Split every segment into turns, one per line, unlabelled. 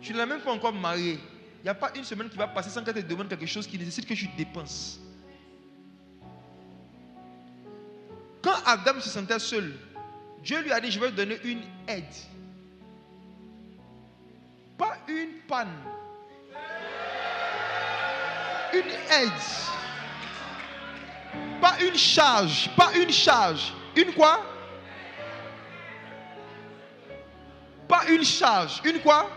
Tu ne l'as même pas encore marié. Il n'y a pas une semaine qui va passer sans qu'elle te demande quelque chose qui nécessite que tu dépenses. Quand Adam se sentait seul, Dieu lui a dit, je vais te donner une aide. Pas une panne. Une aide. Pas une charge. Pas une charge. Une quoi? Pas une charge. Une quoi?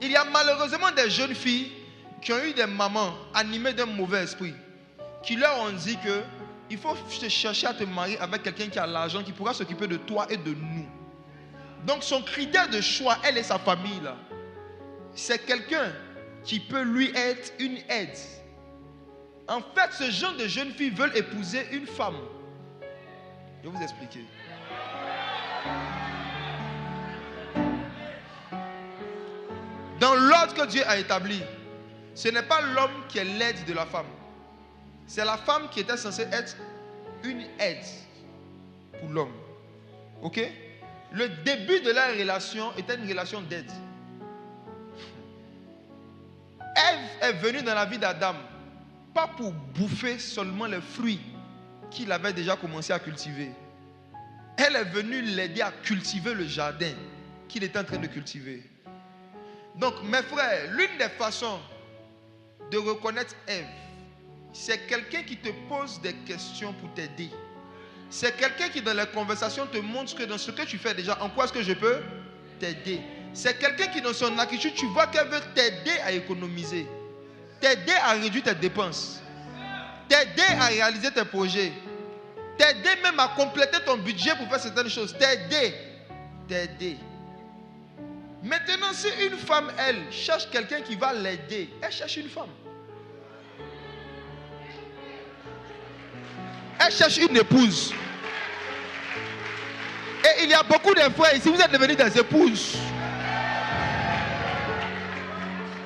Il y a malheureusement des jeunes filles qui ont eu des mamans animées d'un mauvais esprit, qui leur ont dit que il faut chercher à te marier avec quelqu'un qui a l'argent, qui pourra s'occuper de toi et de nous. Donc son critère de choix, elle et sa famille là, c'est quelqu'un qui peut lui être une aide. En fait, ce genre de jeunes filles veulent épouser une femme. Je vais vous expliquer. Dans l'ordre que Dieu a établi, ce n'est pas l'homme qui est l'aide de la femme. C'est la femme qui était censée être une aide pour l'homme. Ok? Le début de leur relation était une relation d'aide. Ève est venue dans la vie d'Adam, pas pour bouffer seulement les fruits qu'il avait déjà commencé à cultiver. Elle est venue l'aider à cultiver le jardin qu'il était en train de cultiver. Donc, mes frères, l'une des façons de reconnaître Ève, c'est quelqu'un qui te pose des questions pour t'aider. C'est quelqu'un qui, dans les conversations, te montre que dans ce que tu fais déjà, en quoi est-ce que je peux t'aider. C'est quelqu'un qui, dans son attitude, tu vois qu'elle veut t'aider à économiser, t'aider à réduire tes dépenses, t'aider à réaliser tes projets, t'aider même à compléter ton budget pour faire certaines choses, t'aider. Maintenant, si une femme, elle, cherche quelqu'un qui va l'aider, elle cherche une femme. Elle cherche une épouse. Et il y a beaucoup de frères ici, vous êtes devenus des épouses.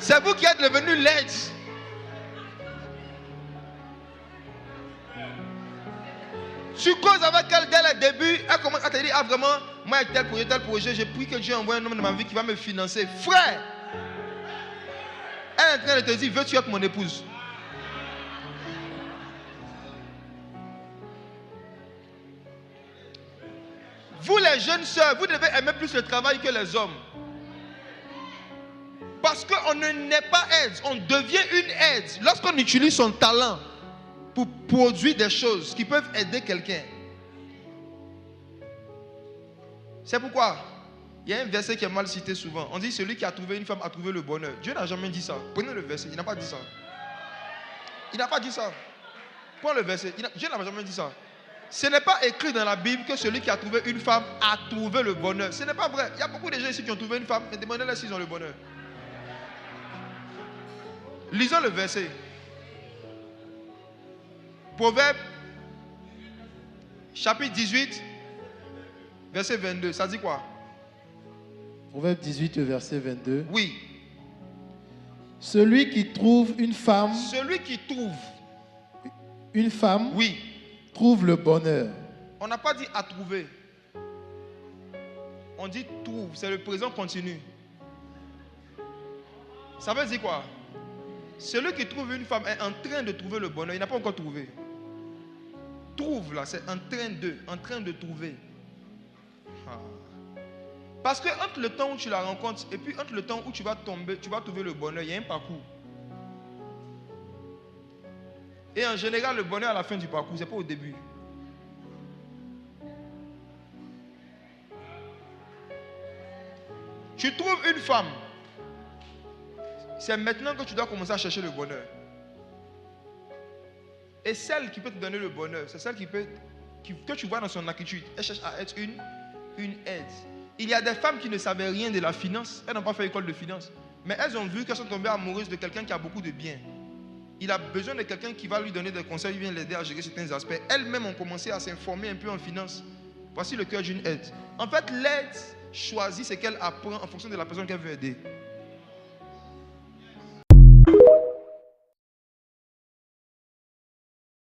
C'est vous qui êtes devenus l'aide. Tu causes avec elle dès le début, elle commence à te dire, ah vraiment, moi avec tel projet, j'ai pris que Dieu envoie un homme dans ma vie qui va me financer. Frère, elle est en train de te dire, veux-tu être mon épouse? Vous les jeunes sœurs, vous devez aimer plus le travail que les hommes. Parce qu'on ne naît pas aide, on devient une aide lorsqu'on utilise son talent pour produire des choses qui peuvent aider quelqu'un. C'est pourquoi il y a un verset qui est mal cité souvent. On dit celui qui a trouvé une femme a trouvé le bonheur. Dieu n'a jamais dit ça. Prenez le verset, il n'a pas dit ça. Il n'a pas dit ça. Prends le verset, Dieu n'a jamais dit ça. Ce n'est pas écrit dans la Bible que celui qui a trouvé une femme a trouvé le bonheur. Ce n'est pas vrai. Il y a beaucoup de gens ici qui ont trouvé une femme, mais demandez-leur s'ils ont le bonheur. Lisons le verset. Proverbe, chapitre 18, verset 22. Ça dit quoi?
Proverbe 18, verset 22.
Oui.
Celui qui trouve une femme.
Celui qui trouve
une femme.
Oui.
Trouve le bonheur.
On n'a pas dit à trouver. On dit trouve. C'est le présent continu. Ça veut dire quoi? Celui qui trouve une femme est en train de trouver le bonheur. Il n'a pas encore trouvé. Trouve là, c'est en train de trouver. Parce que entre le temps où tu la rencontres et puis entre le temps où tu vas tomber, tu vas trouver le bonheur, il y a un parcours. Et en général, le bonheur à la fin du parcours, ce n'est pas au début. Tu trouves une femme. C'est maintenant que tu dois commencer à chercher le bonheur. Et celle qui peut te donner le bonheur, c'est celle que tu vois dans son attitude. Elle cherche à être une aide. Il y a des femmes qui ne savaient rien de la finance. Elles n'ont pas fait école de finance. Mais elles ont vu qu'elles sont tombées amoureuses de quelqu'un qui a beaucoup de biens. Il a besoin de quelqu'un qui va lui donner des conseils, qui vient l'aider à gérer certains aspects. Elles-mêmes ont commencé à s'informer un peu en finance. Voici le cœur d'une aide. En fait, l'aide choisit ce qu'elle apprend en fonction de la personne qu'elle veut aider.